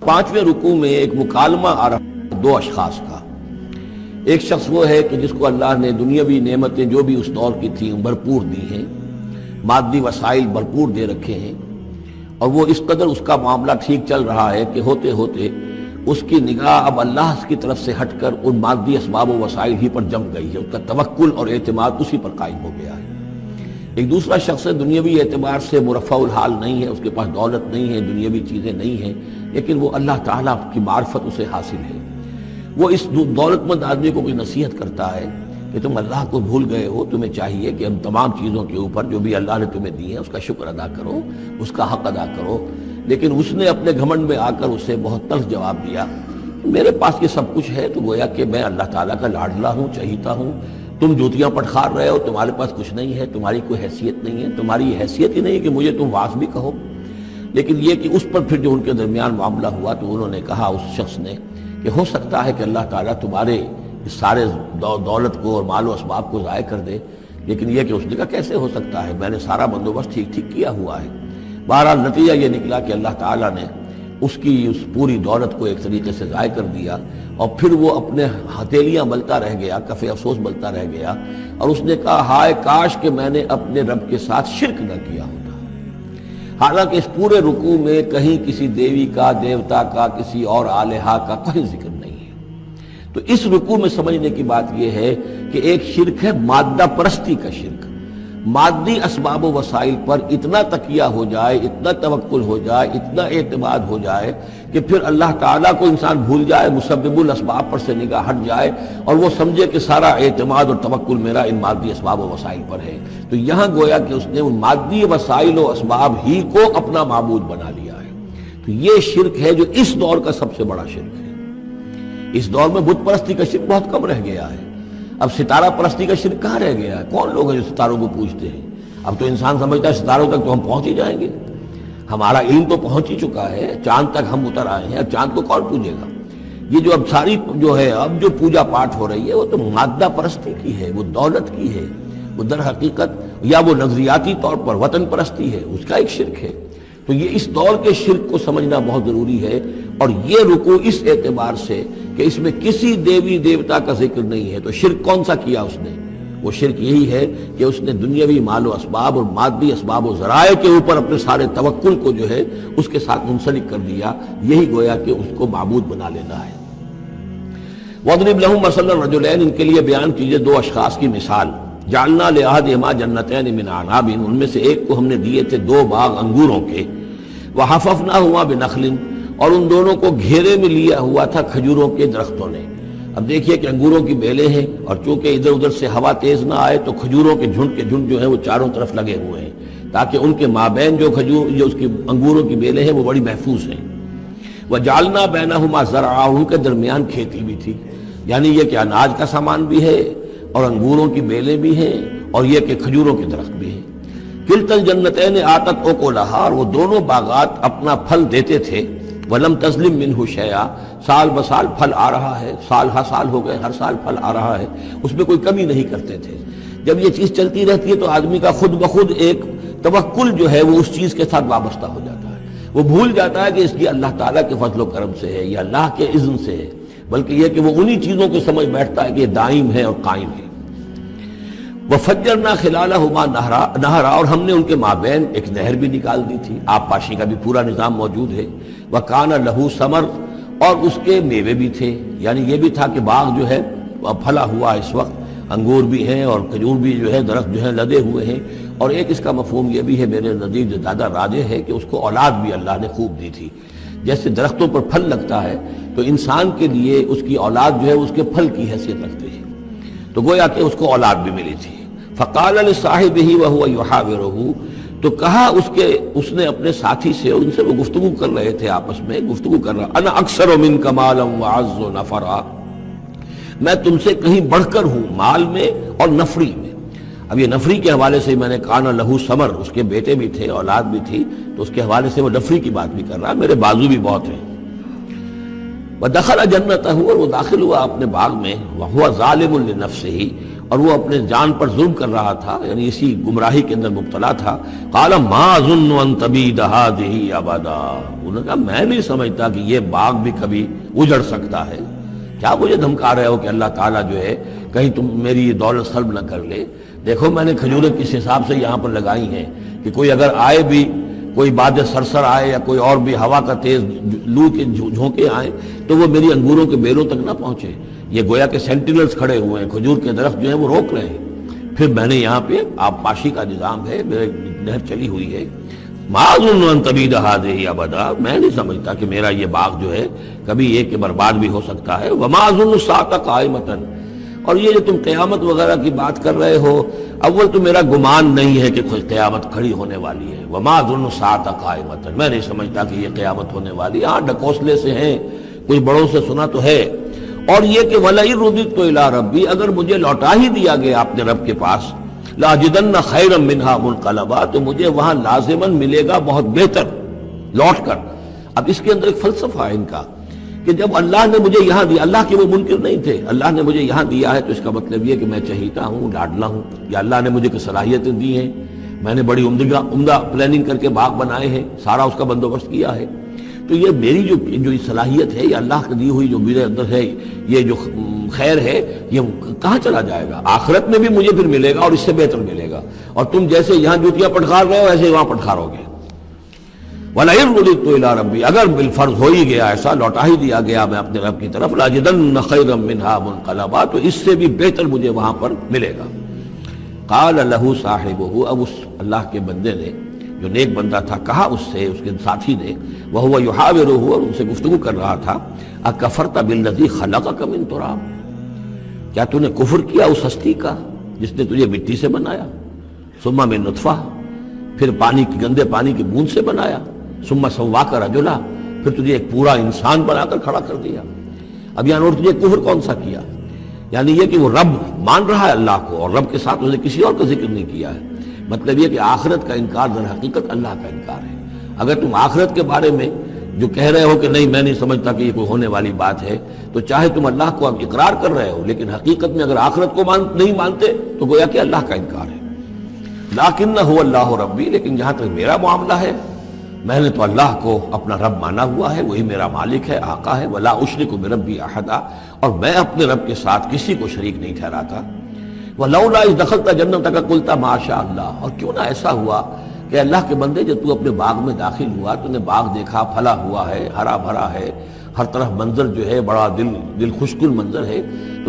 پانچویں رکوع میں ایک مکالمہ آ رہا ہے دو اشخاص کا۔ ایک شخص وہ ہے کہ جس کو اللہ نے دنیاوی نعمتیں جو بھی اس دور کی تھیں بھرپور دی ہیں، مادی وسائل بھرپور دے رکھے ہیں، اور وہ اس قدر اس کا معاملہ ٹھیک چل رہا ہے کہ ہوتے ہوتے اس کی نگاہ اب اللہ کی طرف سے ہٹ کر ان مادی اسباب و وسائل ہی پر جم گئی ہے، اس کا توکل اور اعتماد اسی پر قائم ہو گیا ہے۔ ایک دوسرا شخص ہے دنیاوی اعتبار سے مرفع الحال نہیں ہے، اس کے پاس دولت نہیں ہے، دنیاوی چیزیں نہیں ہیں، لیکن وہ اللہ تعالیٰ کی معرفت اسے حاصل ہے۔ وہ اس دولت مند آدمی کو کوئی نصیحت کرتا ہے کہ تم اللہ کو بھول گئے ہو، تمہیں چاہیے کہ ہم تمام چیزوں کے اوپر جو بھی اللہ نے تمہیں دی ہے اس کا شکر ادا کرو، اس کا حق ادا کرو۔ لیکن اس نے اپنے گھمنڈ میں آ کر اسے بہت تلخ جواب دیا، میرے پاس یہ سب کچھ ہے تو گویا کہ میں اللہ تعالیٰ کا لاڈلا ہوں، چہیتا ہوں، تم جوتیاں پٹخار رہے ہو، تمہارے پاس کچھ نہیں ہے، تمہاری کوئی حیثیت نہیں ہے، تمہاری یہ حیثیت ہی نہیں ہے کہ مجھے تم واس بھی کہو۔ لیکن یہ کہ اس پر پھر جو ان کے درمیان معاملہ ہوا تو انہوں نے کہا اس شخص نے کہ ہو سکتا ہے کہ اللہ تعالیٰ تمہارے اس سارے دولت کو اور مال و اسباب کو ضائع کر دے، لیکن یہ کہ اس نے کہا کیسے ہو سکتا ہے، میں نے سارا بندوبست ٹھیک ٹھیک کیا ہوا ہے۔ بہرحال نتیجہ یہ نکلا کہ اللہ تعالیٰ نے اس کی اس پوری دولت کو ایک طریقے سے ضائع کر دیا، اور پھر وہ اپنے ہتھیلیاں ملتا رہ گیا، کف افسوس ملتا رہ گیا، اور اس نے کہا ہائے کاش کہ میں نے اپنے رب کے ساتھ شرک نہ کیا ہوتا۔ حالانکہ اس پورے رکوع میں کہیں کسی دیوی کا، دیوتا کا، کسی اور الہہ کا کوئی ذکر نہیں ہے۔ تو اس رکوع میں سمجھنے کی بات یہ ہے کہ ایک شرک ہے مادہ پرستی کا شرک، مادی اسباب و وسائل پر اتنا تکیہ ہو جائے، اتنا توکل ہو جائے، اتنا اعتماد ہو جائے کہ پھر اللہ تعالیٰ کو انسان بھول جائے، مسبب الاسباب پر سے نگاہ ہٹ جائے، اور وہ سمجھے کہ سارا اعتماد اور توکل میرا ان مادی اسباب و وسائل پر ہے۔ تو یہاں گویا کہ اس نے ان مادی وسائل و اسباب ہی کو اپنا معبود بنا لیا ہے۔ تو یہ شرک ہے جو اس دور کا سب سے بڑا شرک ہے۔ اس دور میں بت پرستی کا شرک بہت کم رہ گیا ہے، اب ستارہ پرستی کا شرک کہاں رہ گیا ہے؟ کون لوگ ہیں جو ستاروں کو پوجتے ہیں؟ اب تو انسان سمجھتا ہے ستاروں تک تو ہم پہنچ ہی جائیں گے، ہمارا علم تو پہنچ ہی چکا ہے، چاند تک ہم اتر آئے ہیں، اب چاند کو کون پوجے گا؟ یہ جو اب ساری جو ہے اب جو پوجا پاٹ ہو رہی ہے وہ تو مادہ پرستی کی ہے، وہ دولت کی ہے، وہ در حقیقت یا وہ نظریاتی طور پر وطن پرستی ہے، اس کا ایک شرک ہے۔ تو یہ اس دور کے شرک کو سمجھنا بہت ضروری ہے، اور یہ رکوع اس اعتبار سے کہ اس میں کسی دیوی دیوتا کا ذکر نہیں ہے۔ تو شرک کون سا کیا اس نے؟ وہ شرک یہی ہے کہ اس نے دنیاوی مال و اسباب اور مادی اسباب و ذرائع کے اوپر اپنے سارے توکل کو جو ہے اس کے ساتھ منسلک کر دیا، یہی گویا کہ اس کو معبود بنا لینا ہے۔ وَاضْرِبْ لَهُم مَثَلَ الرَّجُلَيْنِ، ان کے لیے بیان کیجئے دو اشخاص کی مثال۔ جعلنا لأحدهما جنتین من اعناب، ان میں سے ایک کو ہم نے دیے تھے دو باغ انگوروں کے، وحففناهما بنخل، اور ان دونوں کو گھیرے میں لیا ہوا تھا کھجوروں کے درختوں نے۔ اب دیکھیے کہ انگوروں کی بیلیں ہیں، اور چونکہ ادھر ادھر سے ہوا تیز نہ آئے تو کھجوروں کے جھنڈ جو ہیں وہ چاروں طرف لگے ہوئے ہیں، تاکہ ان کے مابین جو اس کی انگوروں کی بیلیں ہیں وہ بڑی محفوظ ہیں۔ وجعلنا بینہما زرعا، ان کے درمیان کھیتی بھی تھی، یعنی یہ کہ اناج کا سامان بھی ہے اور انگوروں کی بیلیں بھی ہیں، اور یہ کہ کھجوروں کے درخت بھی ہیں۔ کلتا الجنتین آتت اکلہا، اور وہ دونوں باغات اپنا پھل دیتے تھے، وَلَمْ تَظْلِمْ مِنْهُ شَيْئًا، سال بسال پھل آ رہا ہے، سال ہر سال ہو گئے، ہر سال پھل آ رہا ہے، اس میں کوئی کمی نہیں کرتے تھے۔ جب یہ چیز چلتی رہتی ہے تو آدمی کا خود بخود ایک توکل جو ہے وہ اس چیز کے ساتھ وابستہ ہو جاتا ہے، وہ بھول جاتا ہے کہ اس کی اللہ تعالیٰ کے فضل و کرم سے ہے یا اللہ کے اذن سے ہے، بلکہ یہ کہ وہ انہی چیزوں کو سمجھ بیٹھتا ہے کہ یہ دائم ہے اور قائم ہے۔ وَفَجَّرْنَا خِلَالَهُمَا نَهْرًا، اور ہم نے ان کے مابین ایک نہر بھی نکال دی تھی، آب پاشی کا بھی پورا نظام موجود ہے۔ وَكَانَ لَهُ ثَمَرٌ، اور اس کے میوے بھی تھے، یعنی یہ بھی تھا کہ باغ جو ہے پھلا ہوا اس وقت، انگور بھی ہیں اور کھجور بھی جو ہے درخت جو ہے لدے ہوئے ہیں، اور ایک اس کا مفہوم یہ بھی ہے میرے نزدیک جو زیادہ راجح ہے کہ اس کو اولاد بھی اللہ نے خوب دی تھی۔ جیسے درختوں پر پھل لگتا ہے تو انسان کے لیے اس کی اولاد جو ہے اس کے پھل کی حیثیت رکھتی ہے، تو گویا کہ اس کو اولاد بھی ملی تھی۔ فقال لصاحبہ وہو یحاورہ، تو کہا اس نے اپنے ساتھی سے، ان سے وہ گفتگو کر رہے تھے، آپس میں گفتگو کر رہا، انا اکثر منک مالا واعز نفرا، میں تم سے کہیں بڑھ کر ہوں مال میں اور نفری میں۔ اب یہ نفری کے حوالے سے میں نے کانا لہو ثمر، اس کے بیٹے بھی تھے، اولاد بھی تھی، تو اس کے حوالے سے وہ نفری کی بات بھی کر رہا، میرے بازو بھی بہت ہیں۔ وَدَخَلَ جَنَّتَهُ، اور وہ داخل ہوا اپنے باغ میں، وَهُوَ ظَالِمٌ لِنَفْسِهِ، اور وہ اپنے جان پر ظلم کر رہا تھا، یعنی اسی گمراہی کے اندر مبتلا تھا. قال ما اظن ان تبید هذه ابدا، انہوں نے کہا میں نہیں سمجھتا کہ یہ باغ بھی کبھی اجڑ سکتا ہے. کیا مجھے دھمکا رہے ہو کہ اللہ تعالیٰ جو ہے کہیں تم میری یہ دولت سلب نہ کر لے؟ دیکھو میں نے کھجوریں کس حساب سے یہاں پر لگائی ہیں کہ کوئی اگر آئے بھی، کوئی باد سرسر آئے یا کوئی اور بھی ہوا کا تیز لو کے جھونکے آئیں تو وہ میری انگوروں کے بیروں تک نہ پہنچے. یہ گویا کہ سینٹینلز کھڑے ہوئے ہیں، کھجور کے درخت جو ہیں وہ روک رہے ہیں. پھر میں نے یہاں پہ آبپاشی کا نظام ہے، میرے نہر چلی ہوئی ہے. ما اظن ان تبید هذه ابدا، میں نہیں سمجھتا کہ میرا یہ باغ جو ہے کبھی یہ کہ برباد بھی ہو سکتا ہے. وما اظن الساعة قائمة، اور یہ جو تم قیامت وغیرہ کی بات کر رہے ہو، اول تو میرا گمان نہیں ہے کہ کوئی قیامت کھڑی ہونے والی ہے. وما اظن الساعة قائمة، میں نہیں سمجھتا کہ یہ قیامت ہونے والی. ہاں ڈکوسلے سے ہیں، کوئی بڑوں سے سنا تو ہے. اور یہ کہ وَلَئِن رُدِدتُّ إِلَىٰ رَبِّي، اگر مجھے لوٹا ہی دیا گیا اپنے رب کے پاس، لَأَجِدَنَّ خَيْرًا مِّنْهَا مُنْقَلَبًا، تو مجھے وہاں لازماً ملے گا بہت بہتر لوٹ کر. اب اس کے اندر ایک فلسفہ ہے ان کا کہ جب اللہ نے مجھے یہاں دیا، اللہ کے وہ منکر نہیں تھے، اللہ نے مجھے یہاں دیا ہے تو اس کا مطلب یہ کہ میں چہیتا ہوں، لاڈلا ہوں، یا اللہ نے مجھے کچھ صلاحیتیں دی ہیں، میں نے بڑی عمدہ پلاننگ کر کے باغ بنائے ہیں، سارا اس کا بندوبست کیا ہے. تو یہ میری جو صلاحیت ہے، یہ اللہ کی دی ہوئی جو میرے اندر ہے، یہ جو خیر ہے، یہ کہاں چلا جائے گا؟ آخرت میں بھی مجھے پھر ملے گا اور اس سے بہتر ملے گا. اور تم جیسے یہاں جوتیاں پٹخار رہے ہو ایسے وہاں پٹخارو گے. وَلَئِن رُدِدتُّ إِلَىٰ رَبِّي، اگر بالفرض ہو ہی گیا ایسا، لوٹا ہی دیا گیا میں اپنے رب کی طرف، لَأَجِدَنَّ خَيْرًا مِّنْهَا مُنْقَلَبًا، تو اس سے بھی بہتر مجھے وہاں پر ملے گا. قال له صاحبه، اب اس اللہ کے بندے نے جو نیک بندہ تھا کہا اس سے، اس کے ساتھی نے، وَهُوَ يُحَاوِرُهُ، اور ان سے گفتگو کر رہا تھا، أَكَفَرْتَ بِالَّذِي خَلَقَكَ مِن تُرَابٍ، کیا تو نے کفر کیا اس ہستی کا جس نے تجھے مٹی سے بنایا، ثُمَّ مِن نُطْفَةٍ، پھر پانی کی گندے پانی کی بوند سے بنایا، ثُمَّ سَوَّاكَ رَجُلًا، پھر تجھے ایک پورا انسان بنا کر کھڑا کر دیا. اب یہاں تجھے کفر کون سا کیا؟ یعنی یہ کہ وہ رب مان رہا ہے اللہ کو اور رب کے ساتھ اس نے کسی اور کا ذکر نہیں کیا ہے. مطلب یہ کہ آخرت کا انکار در حقیقت اللہ کا انکار ہے. اگر تم آخرت کے بارے میں جو کہہ رہے ہو کہ نہیں میں نہیں سمجھتا کہ یہ کوئی ہونے والی بات ہے، تو چاہے تم اللہ کو اب اقرار کر رہے ہو لیکن حقیقت میں اگر آخرت کو نہیں مانتے تو گویا کہ اللہ کا انکار ہے. لیکن هو اللہ ربی، لیکن جہاں تک میرا معاملہ ہے میں نے تو اللہ کو اپنا رب مانا ہوا ہے، وہی میرا مالک ہے، آقا ہے. ولا اشرک بربی احدا، اور میں اپنے رب کے ساتھ کسی کو شریک نہیں ٹھہراتا. ولولا اذ دخلت جنتک قلت ما شاء اللہ، اور کیوں نہ ایسا ہوا کہ اللہ کے بندے جب تو اپنے باغ میں داخل ہوا تو نے باغ دیکھا پھلا ہوا ہے، ہرا بھرا ہے، ہر طرف منظر جو ہے بڑا دل خوشکن منظر ہے،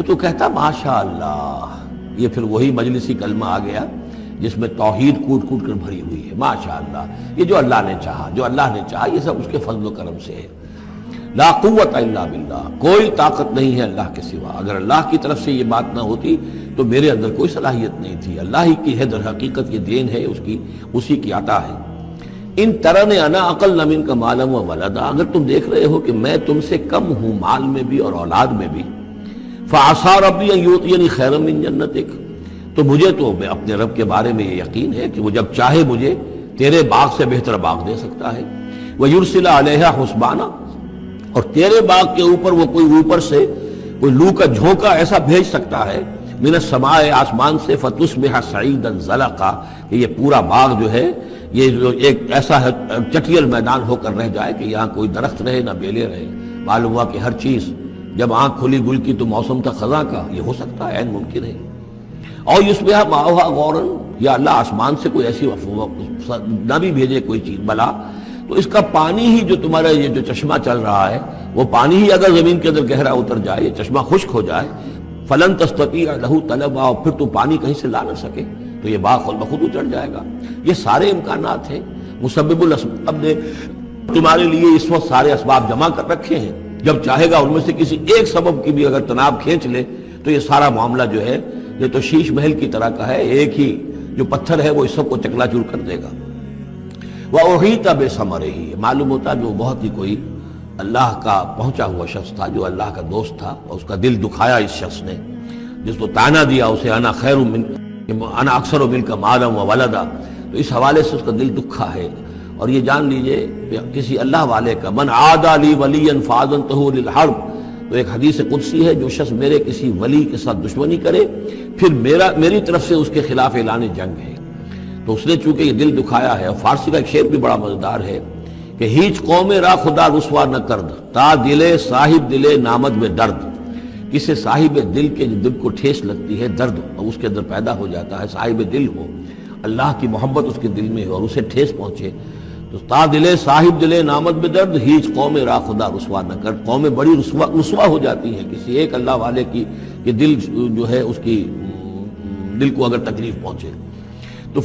تو کہتا ما شاء اللہ. یہ پھر وہی مجلسی کلمہ آ گیا جس میں توحید کوٹ کوٹ کر بھری ہوئی ہے. ماشاء اللہ، یہ جو اللہ نے چاہا، جو اللہ نے چاہا، یہ سب اس کے فضل و کرم سے ہے. لا قوت الا باللہ، کوئی طاقت نہیں ہے اللہ کے سوا. اگر اللہ کی طرف سے یہ بات نہ ہوتی تو میرے اندر کوئی صلاحیت نہیں تھی. اللہ ہی کی ہے در حقیقت، یہ دین ہے اس کی، اسی کی عطا ہے. ان ترن انا اقل منک مالا و ولدا، اگر تم دیکھ رہے ہو کہ میں تم سے کم ہوں مال میں بھی اور اولاد میں بھی، فعسى ربی ان یؤتینی خیرا من جنتک، تو مجھے تو میں اپنے رب کے بارے میں یہ یقین ہے کہ وہ جب چاہے مجھے تیرے باغ سے بہتر باغ دے سکتا ہے. وَيُرْسِلَ عَلَيْهَا حُسْبَانًا، اور تیرے باغ کے اوپر وہ کوئی اوپر سے کوئی لو کا جھونکا ایسا بھیج سکتا ہے، من السماء، آسمان سے، فَتُصْبِحَ صَعِيدًا زَلَقًا، کہ یہ پورا باغ جو ہے یہ جو ایک ایسا چٹیل میدان ہو کر رہ جائے کہ یہاں کوئی درخت رہے نہ بیلے رہے. معلوم ہوا کہ ہر چیز جب آنکھ کھلی گل کی تو موسم تھا خزاں کا، یہ ہو سکتا ہے، عین ممکن ہے. اور یصبح ماؤہا غوراً، یا اللہ آسمان سے کوئی ایسی نہ بھی بھیجے کوئی چیز بلا، تو اس کا پانی ہی جو تمہارا یہ جو چشمہ چل رہا ہے وہ پانی ہی اگر زمین کے اندر گہرا اتر جائے، یہ چشمہ خشک ہو جائے، فلن تستطیع لہ طلبا، اور پھر تو پانی کہیں سے لا نہ سکے تو یہ باغ خود بخود اچڑ جائے گا. یہ سارے امکانات ہیں. مسبب الاسباب نے تمہارے لیے اس وقت سارے اسباب جمع کر رکھے ہیں، جب چاہے گا ان میں سے کسی ایک سبب کی بھی اگر تناب کھینچ لے تو یہ سارا معاملہ جو ہے یہ تو شیش محل کی طرح کا ہے، ایک ہی جو پتھر ہے وہ اس سب کو چکنا چور کر دے گا. وَأُحِيطَ بِثَمَرِهِ، معلوم ہوتا جو بہت ہی کوئی اللہ کا پہنچا ہوا شخص تھا، جو اللہ کا دوست تھا، اور اس کا دل دکھایا اس شخص نے، جس کو تانا دیا اسے انا خیر من انا اکثر منک مالا و ولدا، تو اس حوالے سے اس کا دل دکھا ہے. اور یہ جان لیجئے کسی اللہ والے کا، من عادى لي وليا فاذنته للحرب، تو ایک حدیث قدسی ہے، جو شخص میرے کسی ولی کے ساتھ دشمنی کرے پھر میری طرف سے اس کے خلاف اعلان جنگ ہے۔ تو اس نے چونکہ یہ دل دکھایا ہے، اور فارسی کا ایک شعر بھی بڑا مزیدار ہے کہ ہیچ قوم را خدا رسوا نہ کرد تا دلے صاحب دلے نامد میں درد۔ کسی صاحب دل کے دل کو ٹھیس لگتی ہے، درد اس کے اندر پیدا ہو جاتا ہے، صاحب دل ہو، اللہ کی محبت اس کے دل میں ہو اور اسے ٹھیس پہنچے، تو تا دلے صاحب دلے نامد میں درد ہیچ قوم را خدا رسوا نہ کر۔ قومیں بڑی رسوا ہو جاتی ہیں کسی ایک اللہ والے کی کہ دل جو ہے اس کی دل کو اگر تکلیف پہنچے تو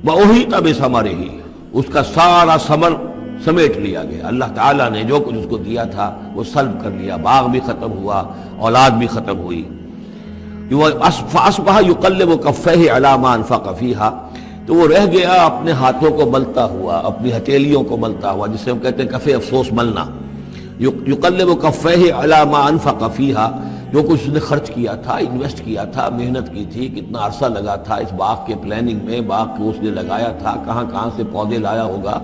وہی تب ہمارے ہی اس کا سارا ثمر سمیٹ لیا گیا۔ اللہ تعالیٰ نے جو کچھ اس کو دیا تھا وہ سلب کر لیا، باغ بھی ختم ہوا، اولاد بھی ختم ہوئی۔ فَأَصْبَحَ يُقَلِّبُ كَفَّيْهِ عَلَى مَا أَنفَقَ فِيهَا، تو وہ رہ گیا اپنے ہاتھوں کو ملتا ہوا، اپنی ہتھیلیوں کو ملتا ہوا، جسے ہم کہتے ہیں کفِ افسوس ملنا۔ يُقَلِّبُ كَفَّيْهِ عَلَى مَا أَنفَقَ فِيهَا، جو کچھ اس نے خرچ کیا تھا، انویسٹ کیا تھا، محنت کی تھی، کتنا عرصہ لگا تھا اس باغ کے پلاننگ میں، باغ کو اس نے لگایا تھا، کہاں کہاں سے پودے لایا ہوگا۔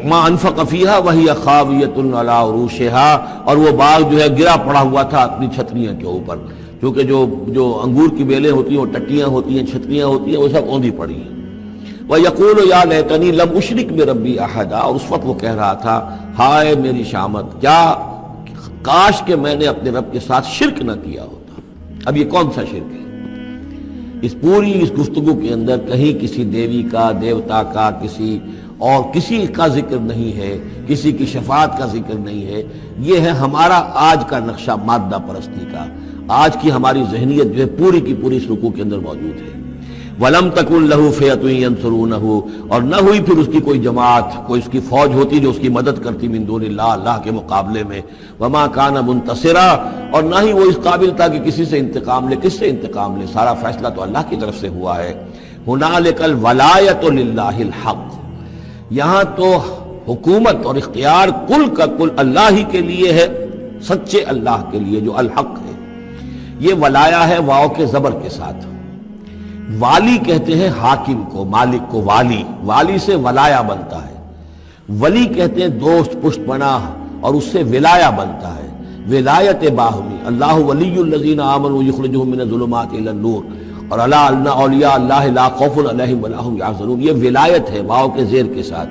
ما انفق فیہا وہی خاویۃ علی عروشہا، اور وہ باغ جو ہے گرا پڑا ہوا تھا اپنی چھتریاں کے اوپر، کیونکہ جو انگور کی بیلیں ہوتی ہیں وہ ٹٹیاں ہوتی ہیں، چھتریاں ہوتی ہیں، وہ سب اوندھی پڑی ہیں۔ وَيَقُولُ يَا لَيْتَنِي لَمْ أُشْرِكْ بِرَبِّي أَحَدًا، اور اس وقت وہ کہہ رہا تھا ہائے میری شامت، کیا کاش کہ میں نے اپنے رب کے ساتھ شرک نہ کیا ہوتا۔ اب یہ کون سا شرک ہے؟ اس پوری اس گفتگو کے اندر کہیں کسی دیوی کا، دیوتا کا، کسی کا ذکر نہیں ہے، کسی کی شفاعت کا ذکر نہیں ہے۔ یہ ہے ہمارا آج کا نقشہ مادہ پرستی کا، آج کی ہماری ذہنیت جو ہے پوری کی پوری اس رکوع کے اندر موجود ہے۔ وَلَمْ تَكُنْ لَهُ فِئَةٌ يَنْصُرُونَهُ، اور نہ ہوئی پھر اس کی کوئی جماعت، کوئی اس کی فوج ہوتی جو اس کی مدد کرتی من دون اللہ، اللہ کے مقابلے میں۔ وَمَا كَانَ مُنْتَصِرًا، اور نہ ہی وہ اس قابل تھا کہ کسی سے انتقام لے، کس سے انتقام لے، سارا فیصلہ تو اللہ کی طرف سے ہوا ہے۔ هُنَالِكَ الْوَلَایَةُ لِلَّهِ الْحَقُّ، یہاں تو حکومت اور اختیار کل کا کل اللہ ہی کے لیے ہے، سچے اللہ کے لیے جو الحق ہے۔ یہ ولایا ہے واو کے زبر کے ساتھ۔ والی کہتے ہیں حاکم کو، مالک کو والی، والی سے ولایا بنتا ہے۔ ولی کہتے ہیں دوست، پشت پناہ، اور اس سے ولایا بنتا ہے، ولایت باہمی۔ اللہ ولی الذین آمنوا یخرجہم من الظلمات الی النور، اور الا ان اولیاء اللہ لا خوف علیہم ولا هم یحزنون، یہ ولایت ہے واو کے زیر کے ساتھ۔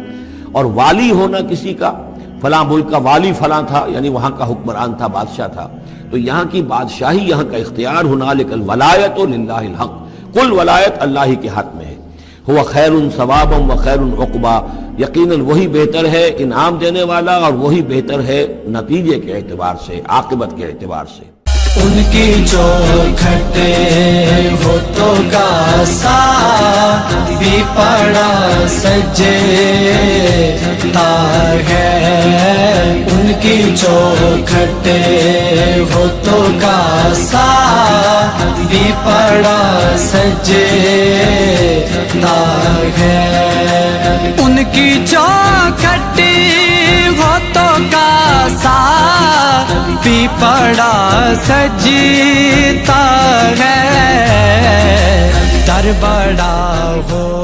اور والی ہونا کسی کا، فلاں ملک کا والی فلاں تھا، یعنی وہاں کا حکمران تھا، بادشاہ تھا، تو یہاں کی بادشاہی، یہاں کا اختیار، هنالک الولایۃ للہ الحق، کل ولایت اللہ ہی کے ہاتھ میں ہے۔ هو خیر ثوابا و خیر عقبا، یقیناً وہی بہتر ہے انعام دینے والا، اور وہی بہتر ہے نتیجے کے اعتبار سے، عاقبت کے اعتبار سے۔ ان کی چوکھٹے ہوتوں کا سا بھی پڑا سجتا ہے، ان کی چوکھٹے ہوتوں کا سا بھی پڑا سجتا ہے، ان کی چوکھٹی ہوتوں کا سا بھی پڑا سجتا ہے، در بڑا ہو